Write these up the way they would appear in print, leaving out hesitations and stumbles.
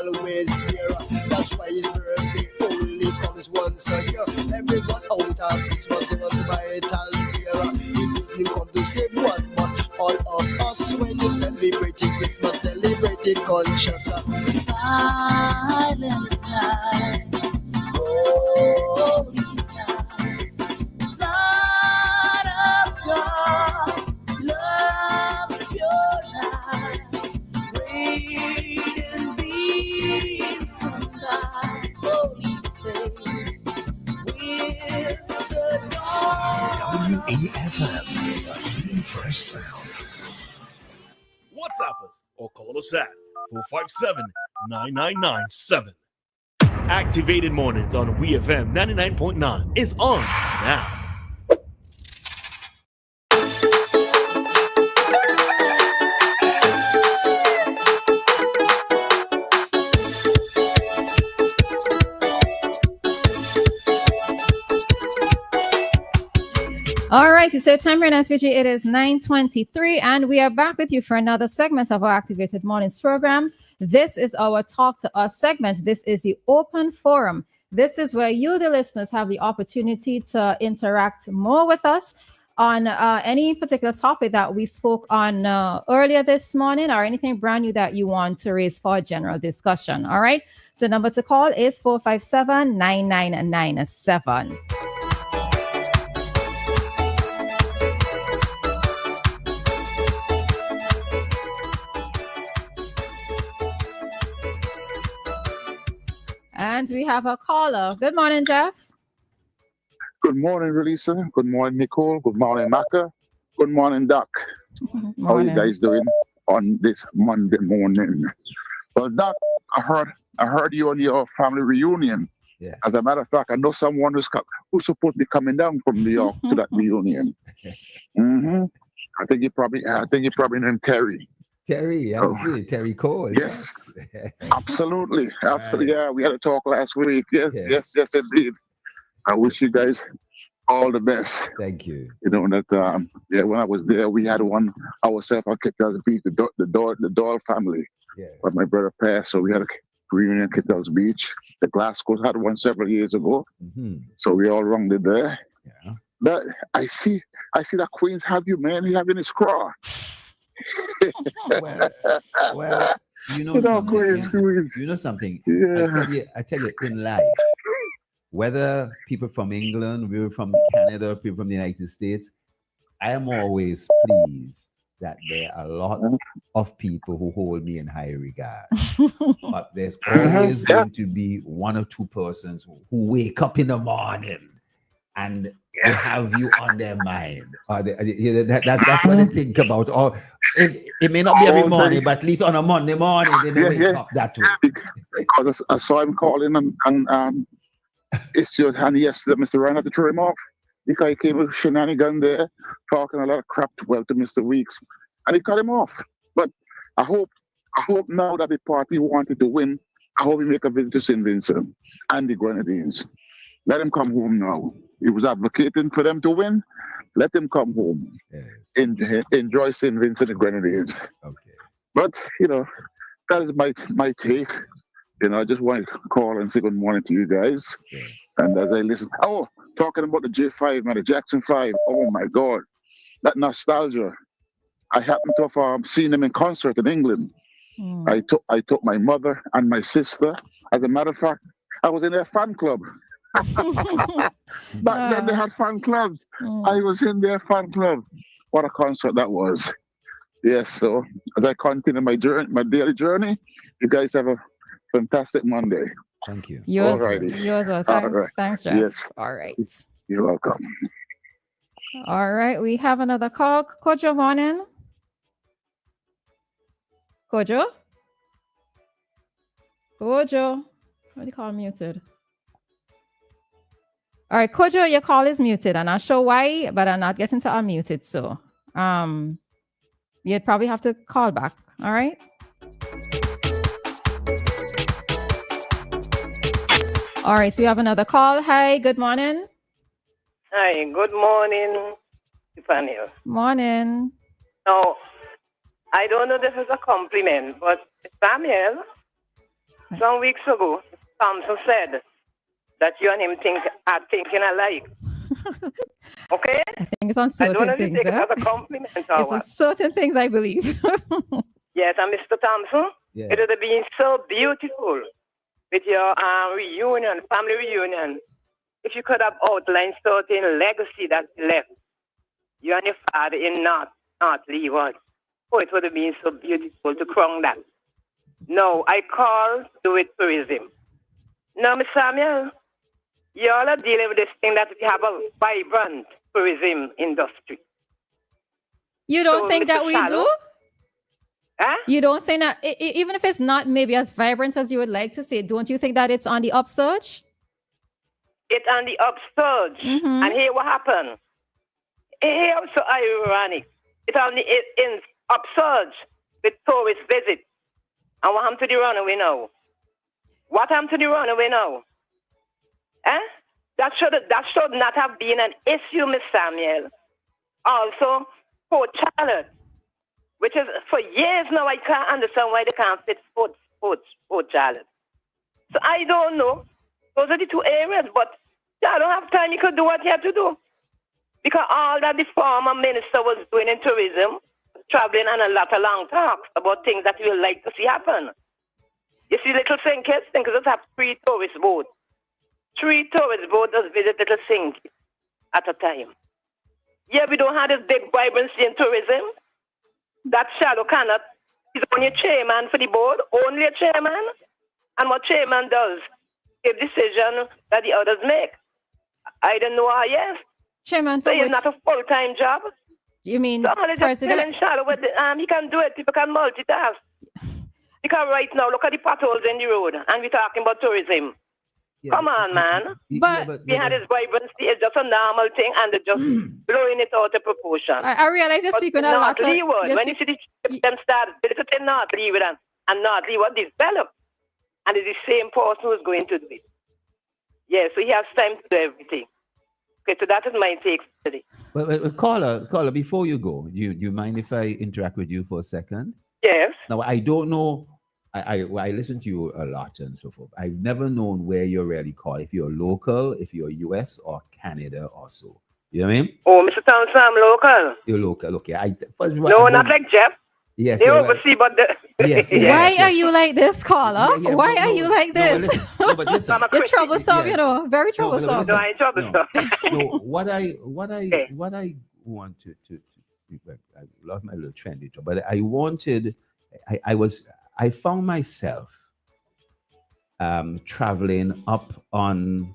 always dear. That's why his birthday only comes once a year. Everyone out of Christmas, they want to buy it and tear. He didn't come to save one, but all of us, when you celebrating Christmas, celebrating conscious. Silent night, holy night, Son of God, love's pure light, radiant beams from thy holy face, with the dawn. WEFM, the fresh sound. WhatsApp us or call us at 457-9997. Activated Mornings on WEFM 99.9 is on now. All right, so time right now, SVG, it is 9:23, and we are back with you for another segment of our Activated Mornings program. This is our Talk to Us segment. This is the open forum. This is where you, the listeners, have the opportunity to interact more with us on any particular topic that we spoke on earlier this morning, or anything brand new that you want to raise for general discussion. All right, so number to call is 457-9997. And we have a caller. Good morning, Jeff. Good morning, Roleza. Good morning, Nicole. Good morning, Maka. Good morning, Doc. How are you guys doing on this Monday morning? Well, Doc, I heard you on your family reunion. Yes. As a matter of fact, I know someone who's supposed to be coming down from New York to that reunion. I think you probably named Terry. Terry, I see Terry Cole. Yes, absolutely. Yeah, we had a talk last week. Yes, indeed. I wish you guys all the best. Thank you. You know that when I was there, we had one ourselves on Kittel's Beach, the Doyle family. Yeah. But my brother passed, so we had a reunion at Kittel's Beach. The Glasgow had one several years ago, so we all wronged it there. Yeah. But I see that Queens have you, man. You having his craw. well, you know something. Yeah. I tell you, in life, whether people from England, people from Canada, people from the United States, I am always pleased that there are a lot of people who hold me in high regard. But there's always going to be one or two persons who wake up in the morning and they have you on their mind. That's what they think about. Or it may not be every morning, but at least on a Monday morning, they may wake up that way. Because I saw him calling and it's your hand yesterday, Mr. Ryan had to throw him off. Because he came with shenanigan there, talking a lot of crap to Mr. Weeks, and he cut him off. But I hope now that the party wanted to win, I hope he make a visit to St. Vincent and the Grenadines. Let him come home now. He was advocating for them to win. Let them come home. Yes. Enjoy St. Vincent and Grenadines. Okay. But, that is my take. I just want to call and say good morning to you guys. Yeah. And as I listen, talking about the J5, man, the Jackson 5, oh my God, that nostalgia. I happened to have seen them in concert in England. I took my mother and my sister. As a matter of fact, I was in their fan club. Back then they had fan clubs. I was in their fan club. What a concert that was. Yes, so as I continue my daily journey, you guys have a fantastic Monday. Thank you. Yours well. Thanks, Jeff. Yes. All right. You're welcome. All right. We have another call. Kojo, morning. Kojo? What do you call muted? All right, Kojo, your call is muted. I'm not sure why, but I'm not getting to unmute it. So you'd probably have to call back. All right. All right, so you have another call. Hi, good morning. Hi, good morning, Nathaniel. Morning. Now, I don't know if this is a compliment, but Samuel, some weeks ago, Thompson said that you and him are thinking alike. Okay? I think it's on I don't certain know if you things. take it as a compliment or It's on what. certain things, I believe. Yes, and Mr. Thompson, Yes. it would have been so beautiful with your reunion, family reunion. If you could have outlined certain legacy that you left, you and your father in North Leeward. Oh, it would have been so beautiful to crown that. No, I call to it tourism. Now, Miss Samuel, you all are dealing with this thing that we have a vibrant tourism industry. You don't So, think Mr. that we Shallow? do? Huh? You don't think that, even if it's not maybe as vibrant as you would like to see, don't you think that it's on the upsurge? It's on the upsurge. Mhm. And here what happened? Here also ironic. It's on the in upsurge with tourist visit. And what happened to the runaway now? What happened to the runaway now? Eh? That should not have been an issue, Miss Samuel. Also, Port Charlotte, which is for years now, I can't understand why they can't fit Port Charlotte. So I don't know. Those are the two areas, but I don't have time. You could do what you have to do. Because all that the former minister was doing in tourism, traveling and a lot of long talks about things that you would like to see happen. You see, Little Sinkers just have 3 tourist boats. 3 tourist boats just visit Little Sink at a time. Yeah, we don't have this big vibrancy in tourism. That Shallow cannot. He's only a chairman for the board, only a chairman. And what chairman does, give decision that the others make. I don't know how, yes. Chairman, So for it's which, not a full-time job. you mean So only just telling president? Shallow, he can do it. People can multitask. Because right now, look at the potholes in the road, and we're talking about tourism. Yeah, Come on, man. But- We had this vibrancy. It's just a normal thing, and they're just blowing it out of proportion. I realize you're But speaking a North lot of... Leeward, you're when you see them start visiting North Leeward and North Leeward develop, and it's the same person who's going to do it. Yeah, so he has time to do everything. Okay, so that is my take for today. But caller, before you go, do you mind if I interact with you for a second? Yes. Now, I don't know. I listen to you a lot and so forth. I've never known where you're really called. If you're local, if you're US or Canada or so. You know what I mean? Oh, Mr. Thompson, I'm local. You're local. Okay. First of all, No, not like Jeff. Yes. They yeah, oversee, but the... Yes, yeah. Yeah. Why are you like this, caller? Yeah, Why but are no, you like no, but this? listen, no, but listen. I'm a You're critic. troublesome, Yeah. you know, very No, but troublesome. listen, No, I ain't troublesome. No, what I Okay. want to I lost my little trendy job, but I found myself traveling up on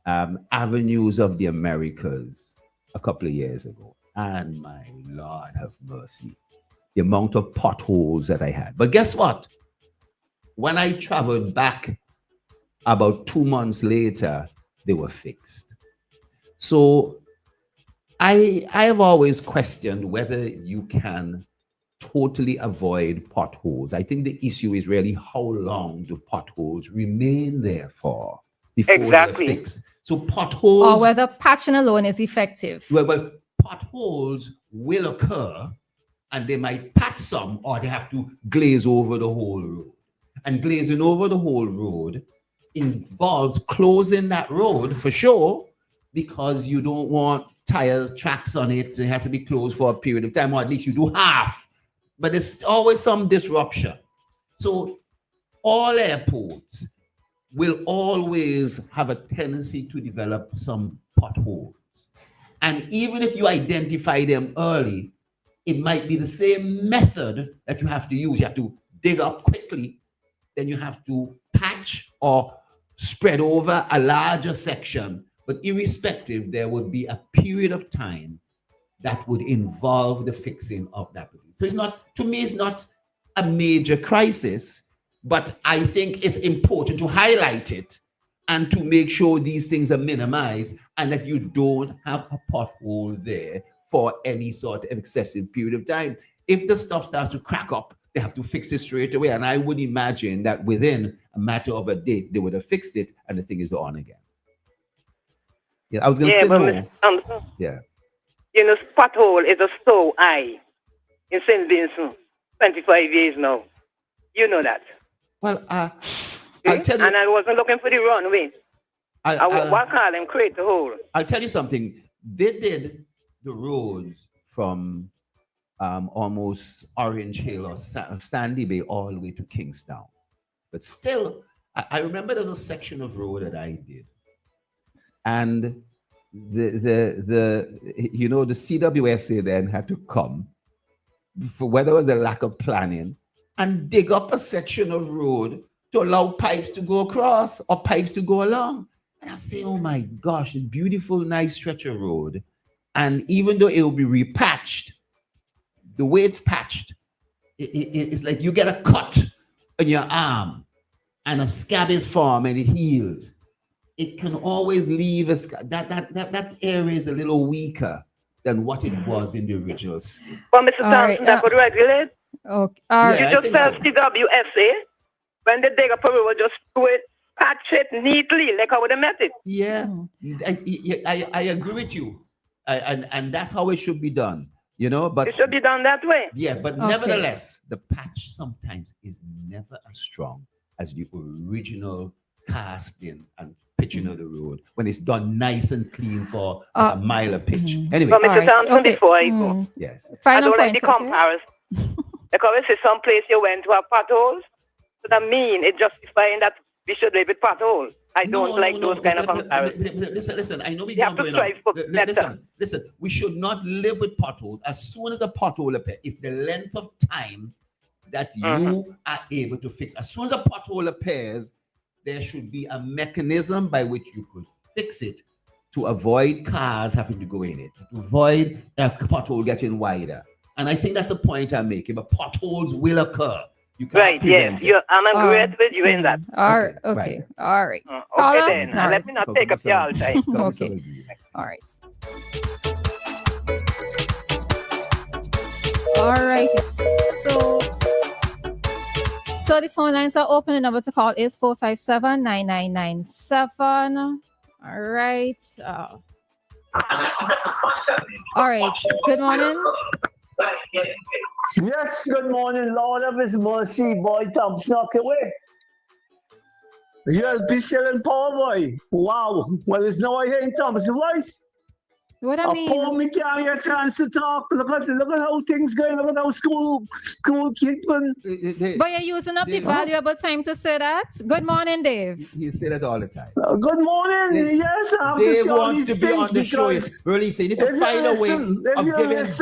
avenues of the Americas a couple of years ago, and my Lord have mercy, the amount of potholes that I had. But guess what? When I traveled back about 2 months later, they were fixed. So I have always questioned whether you can totally avoid potholes. I think the issue is really how long do potholes remain there for before Exactly. they're fixed. So potholes, Or whether patching alone is effective. well, potholes will occur, and they might patch some, or they have to glaze over the whole road. And glazing over the whole road involves closing that road for sure, because you don't want tires, tracks on it. It has to be closed for a period of time, or at least you do half. But there's always some disruption. So all airports will always have a tendency to develop some potholes. And even if you identify them early, it might be the same method that you have to use. You have to dig up quickly, then you have to patch or spread over a larger section. But irrespective, there would be a period of time that would involve the fixing of that. So it's not, to me, it's not a major crisis, but I think it's important to highlight it and to make sure these things are minimized and that you don't have a pothole there for any sort of excessive period of time. If the stuff starts to crack up, they have to fix it straight away. And I would imagine that within a matter of a day, they would have fixed it and the thing is on again. Yeah, I was going to say but more. Mr. Thompson, Yeah. you know, pothole is a so high in St. Vincent, 25 years now. You know that. Well, I'll tell you, and I wasn't looking for the runway. What call them create the hole? I'll tell you something. They did the roads from almost Orange Hill or Sandy Bay all the way to Kingstown. But still, I remember there's a section of road that I did. And the CWSA then had to come, for whether it was a lack of planning, and dig up a section of road to allow pipes to go across or pipes to go along. And I say, oh my gosh, a beautiful, nice stretch of road. And even though it will be repatched, the way it's patched, it's like you get a cut on your arm and a scab is formed and it heals. It can always leave a that area is a little weaker than what it was in the original skin. But Mr. Thompson, that could regulate. Okay. All right. You just tell CWSA when they dig up a road, just do it, patch it neatly, like how they met it. Yeah, I agree with you, and that's how it should be done. But it should be done that way. Yeah, but nevertheless, the patch sometimes is never as strong as the original casting and pitching of the road when it's done nice and clean for a mile of pitch. Anyway, but Mr. Thompson, before I go, yes, I don't like the comparison because it's some place you went to have potholes. But I mean, it's justifying that we should live with potholes. I don't like those kind of comparisons. Listen. I know we have to strive for better. Listen. We should not live with potholes. As soon as a pothole appears, it's the length of time that you are able to fix. As soon as a pothole appears, there should be a mechanism by which you could fix it to avoid cars having to go in it, to avoid a pothole getting wider. And I think that's the point I'm making. But potholes will occur. Right, yes. I'm agreed with you in that. All right. Okay. All right. Okay, then. Let me not take up your time. Okay. All right. All right. So the phone lines are open. The number to call is 457-9997. All right. All right. Good morning. Yes, good morning, Lord of His mercy, boy Thompson, knock away. You'll be still in power, boy. Wow. Well, there's no idea in Thompson's voice. What I mean? Poor me can't get a chance to talk. Look at how things going. Look at how school keeping. But you're using up the valuable time to say that. Good morning, Dave. You say that all the time. Good morning. Yes, I have Dave to wants to be on the show. Really, so you need to find a way of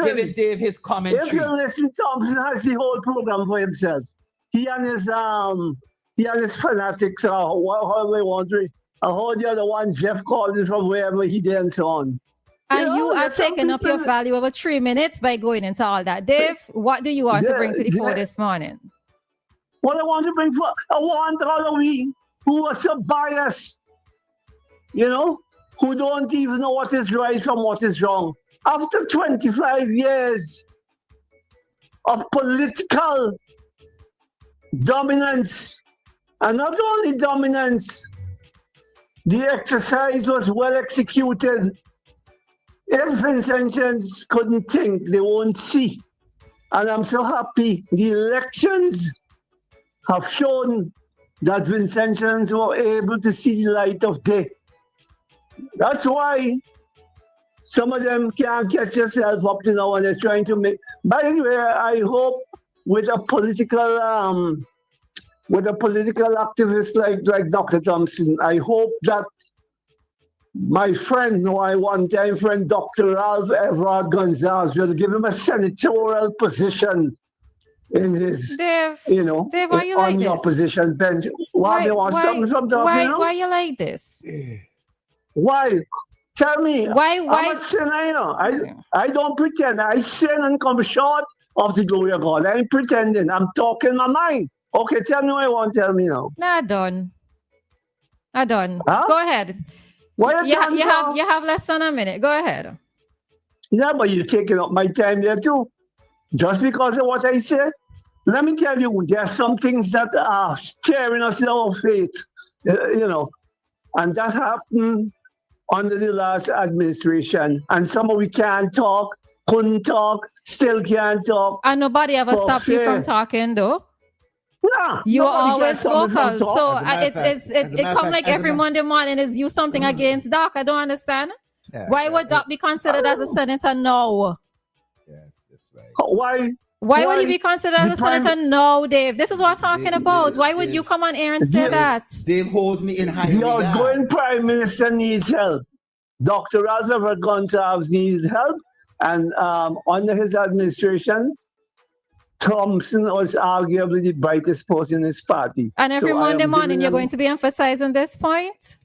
giving Dave his commentary. If you listen, Thompson has the whole program for himself. He and his fanatics are how they wondering. I heard the other one, Jeff called it from wherever he did and so on. And you are taking up your valuable 3 minutes by going into all that. Dave, what do you want to bring to the fore this morning? What I want to bring for, I want all of we who are so biased, who don't even know what is right from what is wrong. After 25 years of political dominance, and not only dominance, the exercise was well executed. If Vincentians couldn't think, they won't see. And I'm so happy the elections have shown that Vincentians were able to see the light of day. That's why some of them can't get yourself up to now and they're trying to make. By the way, I hope with a political activist like Dr. Thompson, I hope that my friend, my one-time friend, Dr. Ralph Everard Gonzalez, will give him a senatorial position in his, Dave, why you like on the this? Opposition bench. Why you like this? Why? Tell me. Why? I'm a sinner, I don't pretend. I sin and come short of the glory of God. I ain't pretending. I'm talking my mind. Okay, tell me what you want to tell me now. Nah, done. Huh? Go ahead. Why you have less than a minute. Go ahead. Yeah, but you're taking up my time there too. Just because of what I said. Let me tell you, there are some things that are staring us in our faith, and that happened under the last administration. And some of we can't talk, couldn't talk, still can't talk. And nobody ever stopped you from talking, though? Nah, You are nobody can always stop me from vocal. talk. So As a matter of fact- as a it matter of come fact- like as a every ma- Monday morning is you something against Doc. I don't understand. Yeah, Why yeah, would Doc be considered as a senator? No. yes, that's right. Why? Why would he be considered The as a senator? No, Dave. This is what I'm talking about. Why would you come on air and say that? Dave holds me in high The regard. outgoing prime minister needs help. Dr. Rutherford Gonsalves needs help. And under his administration, Thompson was arguably the brightest person in his party. And every So I Monday am morning, giving you're him- going to be emphasizing this point?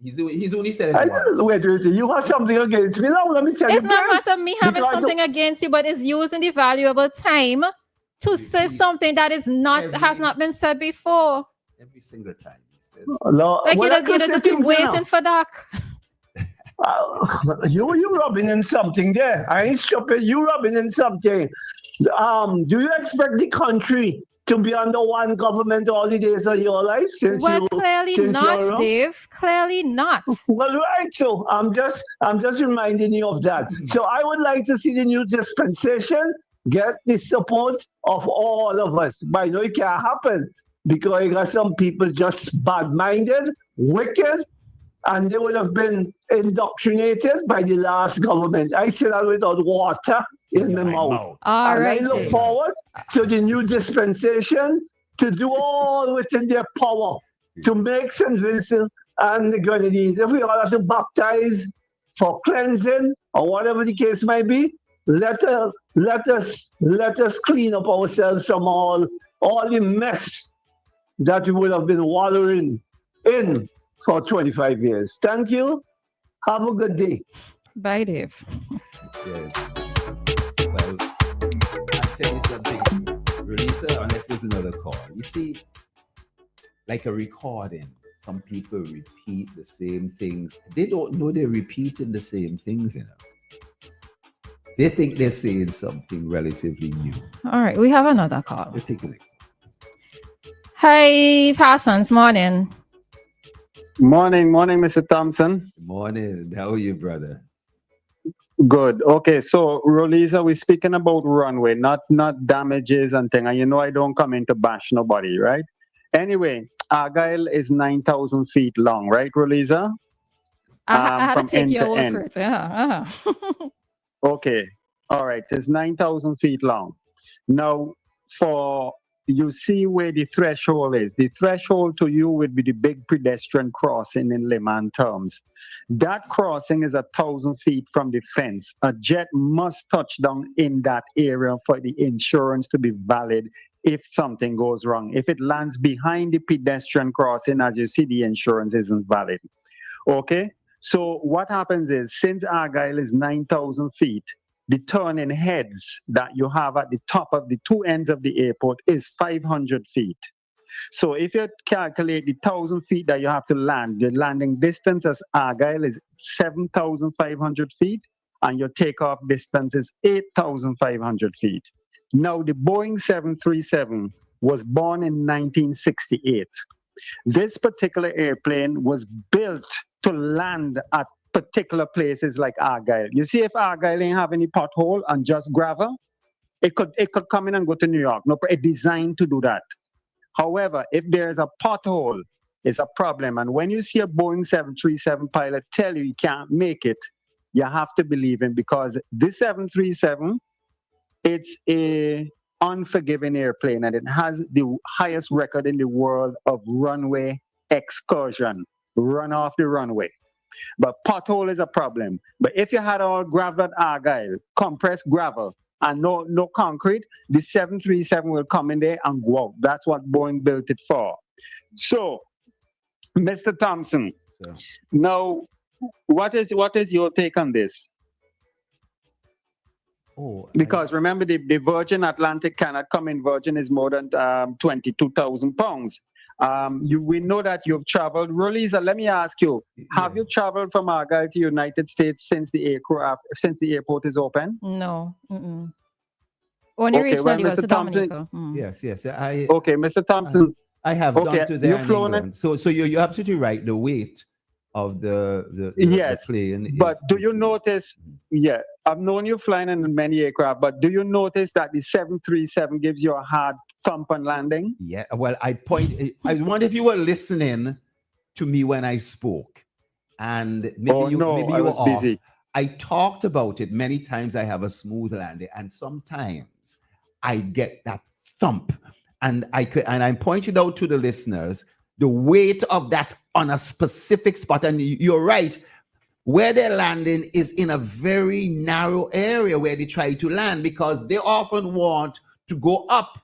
He's only said I it don't know, once. wait, you have something against me now? Let me tell you. It's not Brent. matter me having Because something against you, but it's using the valuable time to say something that is not has not been said before. Every single time he says. Like Well, you just be waiting for Doc. You rubbing in something there. I ain't stupid. You rubbing in something. Do you expect the country to be under one government all the days of your life? Well, clearly not, Dave. Clearly not. Well, right. So I'm just reminding you of that. So I would like to see the new dispensation get the support of all of us. But I know it can't happen because you got some people just bad-minded, wicked, and they would have been indoctrinated by the last government. I say that without water in my mouth. All and right, I look Dave. forward to the new dispensation to do all within their power to make St. Vincent and the Grenadines. If we all have to baptize for cleansing or whatever the case might be, let us clean up ourselves from all the mess that we would have been wallowing in for 25 years. Thank you. Have a good day. Bye, Dave. Yes. Well, I'll tell you something, Roleza, unless there's another call. You see, like a recording, some people repeat the same things. They don't know they're repeating the same things, you know. They think they're saying something relatively new. All right, we have another call. Let's take a look. Hi, Parsons. Morning. Morning, Mr. Thompson. Morning. How are you, brother? Good. Okay, so Roleza, we're speaking about runway, not damages and thing. And you know I don't come in to bash nobody, right? Anyway, Argyle is 9,000 feet long, right, Roleza? I had to from take end your to word end. for it. Yeah. Okay. All right. It's 9,000 feet long. Now, you see where the threshold is. The threshold to you would be the big pedestrian crossing in layman terms. That crossing is 1,000 feet from the fence. A jet must touch down in that area for the insurance to be valid if something goes wrong. If it lands behind the pedestrian crossing, as you see, the insurance isn't valid. Okay? So what happens is, since Argyle is 9,000 feet, the turning heads that you have at the top of the two ends of the airport is 500 feet. So if you calculate the 1,000 feet that you have to land, the landing distance as Argyle is 7,500 feet, and your takeoff distance is 8,500 feet. Now, the Boeing 737 was born in 1968. This particular airplane was built to land at particular places like Argyle. You see, if Argyle ain't have any pothole and just gravel, it could come in and go to New York. No, it's designed to do that. However, if there's a pothole, it's a problem. And when you see a Boeing 737 pilot tell you can't make it, you have to believe him, because this 737, it's a unforgiving airplane, and it has the highest record in the world of runway excursion, run off the runway. But pothole is a problem. But if you had all gravel at Argyle, compressed gravel, and no concrete, the 737 will come in there and go out. That's what Boeing built it for. So, Mr. Thompson, now, what is your take on this? Because remember, the Virgin Atlantic cannot come in. Virgin is more than 22,000 pounds. We know that you've traveled. Roleza, let me ask you: have you traveled from Argyle to United States since the airport is open? No. Only reached Mr. to Thompson, Dominica. Yes. Okay, Mr. Thompson. I have gone to there in flown England. So you're absolutely right. The weight of the yes, plane. But do you notice? Yeah, I've known you flying in many aircraft, but do you notice that the 737 gives you a hard thump and landing? Yeah, well, I wonder if you were listening to me when I spoke, and maybe you were off. Busy. I talked about it many times. I have a smooth landing, and sometimes I get that thump, and I pointed out to the listeners the weight of that on a specific spot. And you're right, where they're landing is in a very narrow area where they try to land, because they often want to go up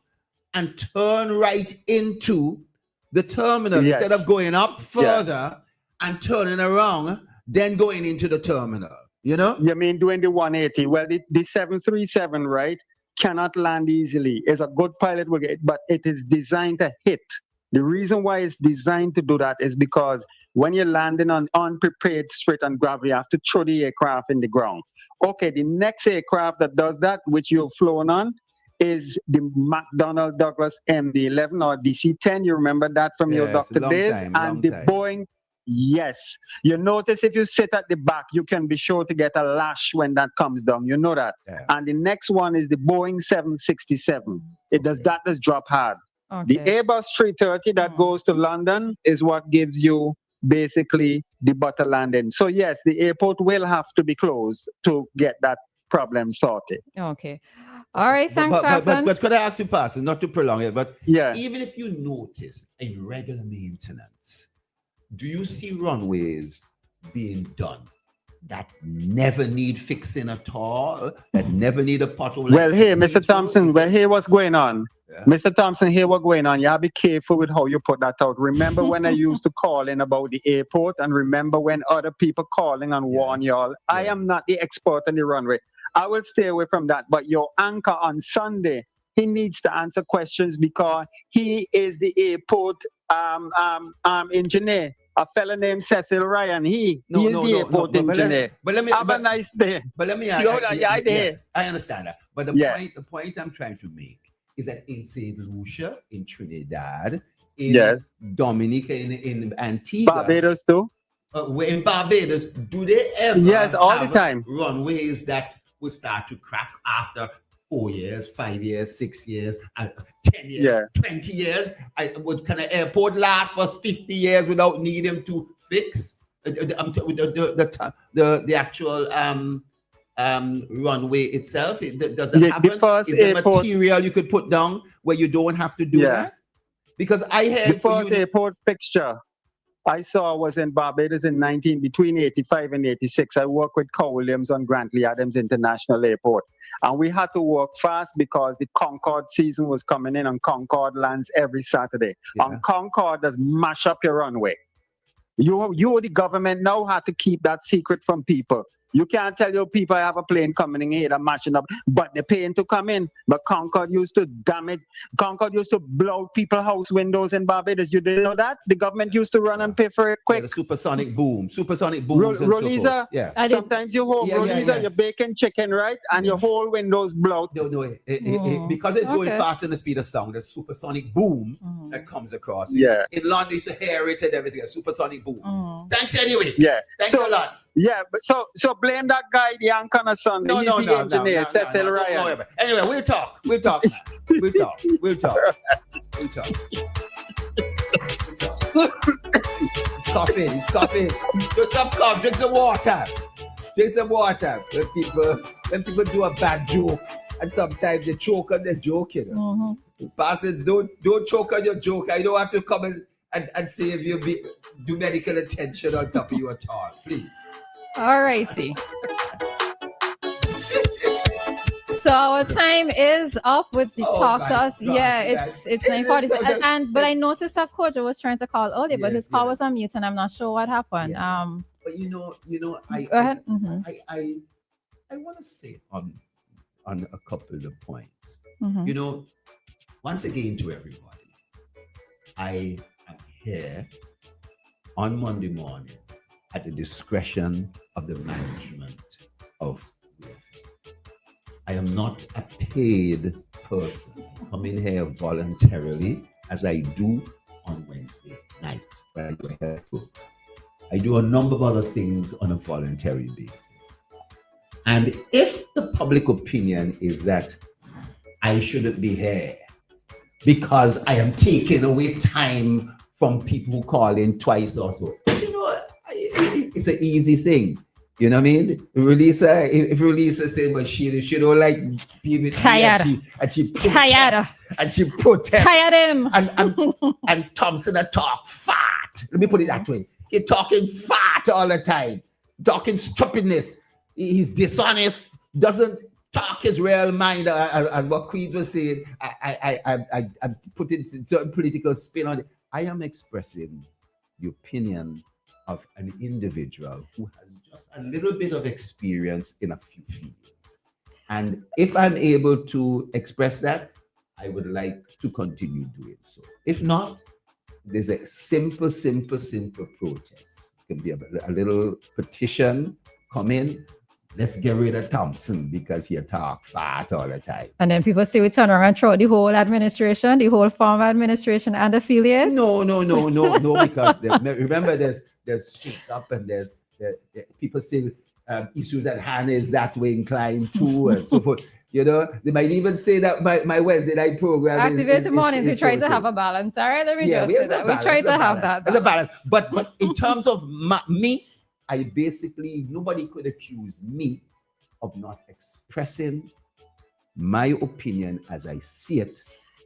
and turn right into the terminal instead of going up further and turning around, then going into the terminal. You know? You mean doing the 180? Well, the 737, right, cannot land easily. It's a good pilot will get, but it is designed to hit. The reason why it's designed to do that is because when you're landing on unprepared straight and gravity, you have to throw the aircraft in the ground. Okay, the next aircraft that does that, which you've flown on, is the McDonnell Douglas MD-11 or DC-10. You remember that from your doctor days? And the Boeing, yes. You notice if you sit at the back, you can be sure to get a lash when that comes down. You know that. Yeah. And the next one is the Boeing 767. That does drop hard. Okay. The Airbus 330 that goes to London is what gives you basically the butter landing. So yes, the airport will have to be closed to get that problem sorted. Okay. All right, thanks, Parsons. But could I ask you, Parsons, not to prolong it, but even if you notice in regular maintenance, do you see runways being done that never need fixing at all, that never need a pothole? Well, here, Mr. Thompson, here what's going on. Yeah. Mr. Thompson, here what's going on. You have to be careful with how you put that out. Remember when I used to call in about the airport, and remember when other people calling and warn y'all. Yeah. I am not the expert on the runway. I will stay away from that. But your anchor on Sunday, he needs to answer questions because he is the airport engineer. A fellow named Cecil Ryan. He is the airport engineer. But let me have a nice day. But let me yes, I understand that. But the point I'm trying to make is that in St. Lucia, in Trinidad, in Dominica, in Antigua, Barbados too. In Barbados, do they ever all the time runways that will start to crack after 4 years, 5 years, 6 years, 10 years, 20 years? Can an airport last for 50 years without needing to fix the actual runway itself? Does that happen? Is there material you could put down where you don't have to do that? Because I heard the first airport fixture I saw was in Barbados between 85 and 86. I worked with Carl Williams on Grantley Adams International Airport. And we had to work fast because the Concorde season was coming in, and Concorde lands every Saturday. And Concorde does mash up your runway. You, the government, now have to keep that secret from people. You can't tell your people I have a plane coming in here and matching up, but they're paying to come in. But Concorde used to damage. Concorde used to blow people's house windows in Barbados. You didn't know that? The government used to run and pay for it quick. The supersonic booms and Roleza, so forth. Sometimes you home, Roleza, you're baking chicken, right? And your whole windows blow. No, because it's going faster than the speed of sound. The supersonic boom that comes across. Yeah. In London, you used to hear it and everything. A supersonic boom. Thanks anyway. Yeah. Thanks a lot. Yeah, but so blame that guy, the anchor on Sunday. He's the engineer, Cecil Ryan. Anyway, we'll talk. We'll talk. He's coughing. Just stop cough. Drink some water. When people do a bad joke, and sometimes they choke on their joke, you know. Parsons, don't choke on your joke. I don't have to come and say if you do medical attention on top of you at all, please. All righty. So our time is up with the talk to us. God, it's 9:40. But I noticed that Kojo was trying to call earlier, but his call was on mute, and I'm not sure what happened. But you know, I go ahead. I want to say on a couple of points. You know, once again to everybody, I am here on Monday morning at the discretion of the management of WEFM. I am not a paid person coming here voluntarily as I do on Wednesday night. I do a number of other things on a voluntary basis. And if the public opinion is that I shouldn't be here, because I am taking away time from people who call in twice or so. You know, it's an easy thing. You know what I mean? If Roleza say, but she don't like people Tired. and she Tired. and she protests. Tired him. And Thompson a talk fat. Let me put it that way. He's talking fat all the time, talking stupidness. He's dishonest, doesn't talk his real mind, as what Queens was saying. I put in certain political spin on it. I am expressing the opinion of an individual who has just a little bit of experience in a few fields. And if I'm able to express that, I would like to continue doing so. If not, there's a simple protest. It can be a little petition, come in, let's get rid of Thompson because he talk fat all the time. And then people say we turn around and throw the whole administration, the whole farm administration and affiliates. No, because remember there's shift up and there's people say issues at hand is that way inclined too and so forth. You know, they might even say that my Wednesday night program Activated mornings, we try to have a balance. All right, let me just say that. We try to have that balance. There's a balance. But in terms of me, I basically, nobody could accuse me of not expressing my opinion as I see it.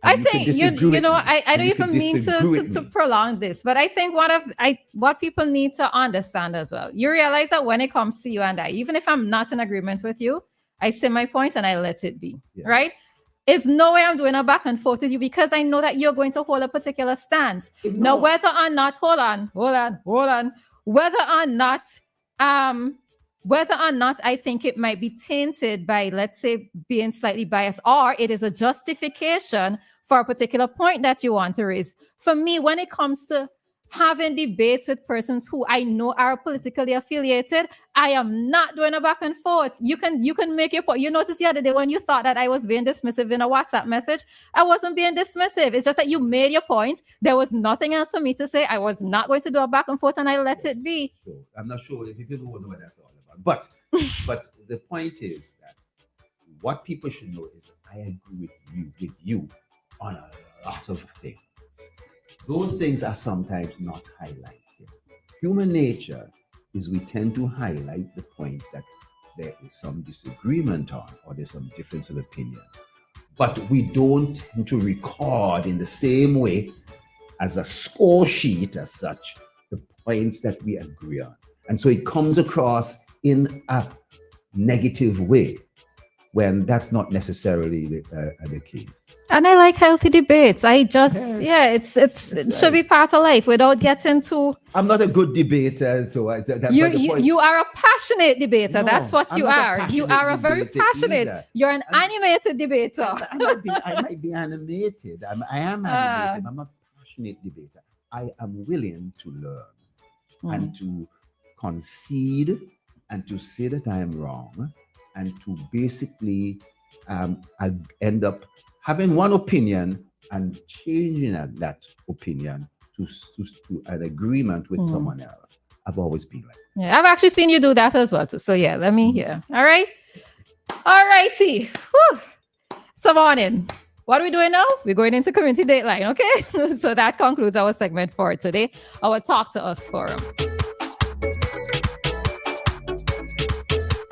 I think you know I don't even mean to prolong this, but I think what people need to understand as well. You realize that when it comes to you and I, even if I'm not in agreement with you, I say my point and I let it be. Yeah. Right? It's no way I'm doing a back and forth with you because I know that you're going to hold a particular stance. Now, whether or not, hold on. Whether or not I think it might be tainted by, let's say, being slightly biased, or it is a justification for a particular point that you want to raise. For me, when it comes to having debates with persons who I know are politically affiliated, I am not doing a back and forth. You can make your point. You noticed the other day when you thought that I was being dismissive in a WhatsApp message. I wasn't being dismissive. It's just that you made your point. There was nothing else for me to say. I was not going to do a back and forth and I let it be. I'm not sure if you know what that's all about. But the point is that what people should know is I agree with you on a lot of things. Those things are sometimes not highlighted. Human nature is we tend to highlight the points that there is some disagreement on or there's some difference of opinion. But we don't tend to record in the same way as a score sheet as such the points that we agree on. And so it comes across in a negative way when that's not necessarily the case. And I like healthy debates. I just, it should be part of life without getting too. I'm not a good debater, so you are a passionate debabater. No, that's what you are. You are a very passionate. Either. You're an animated debater. I might be animated. I am animated. I'm a passionate debater. I am willing to learn and to concede and to say that I am wrong and to basically end up having one opinion and changing that opinion to an agreement with someone else. I've always been like that. Yeah, I've actually seen you do that as well too. So yeah, let me hear. All right. All righty. So morning. What are we doing now? We're going into Community Dateline, okay? So that concludes our segment for today, our Talk to Us forum.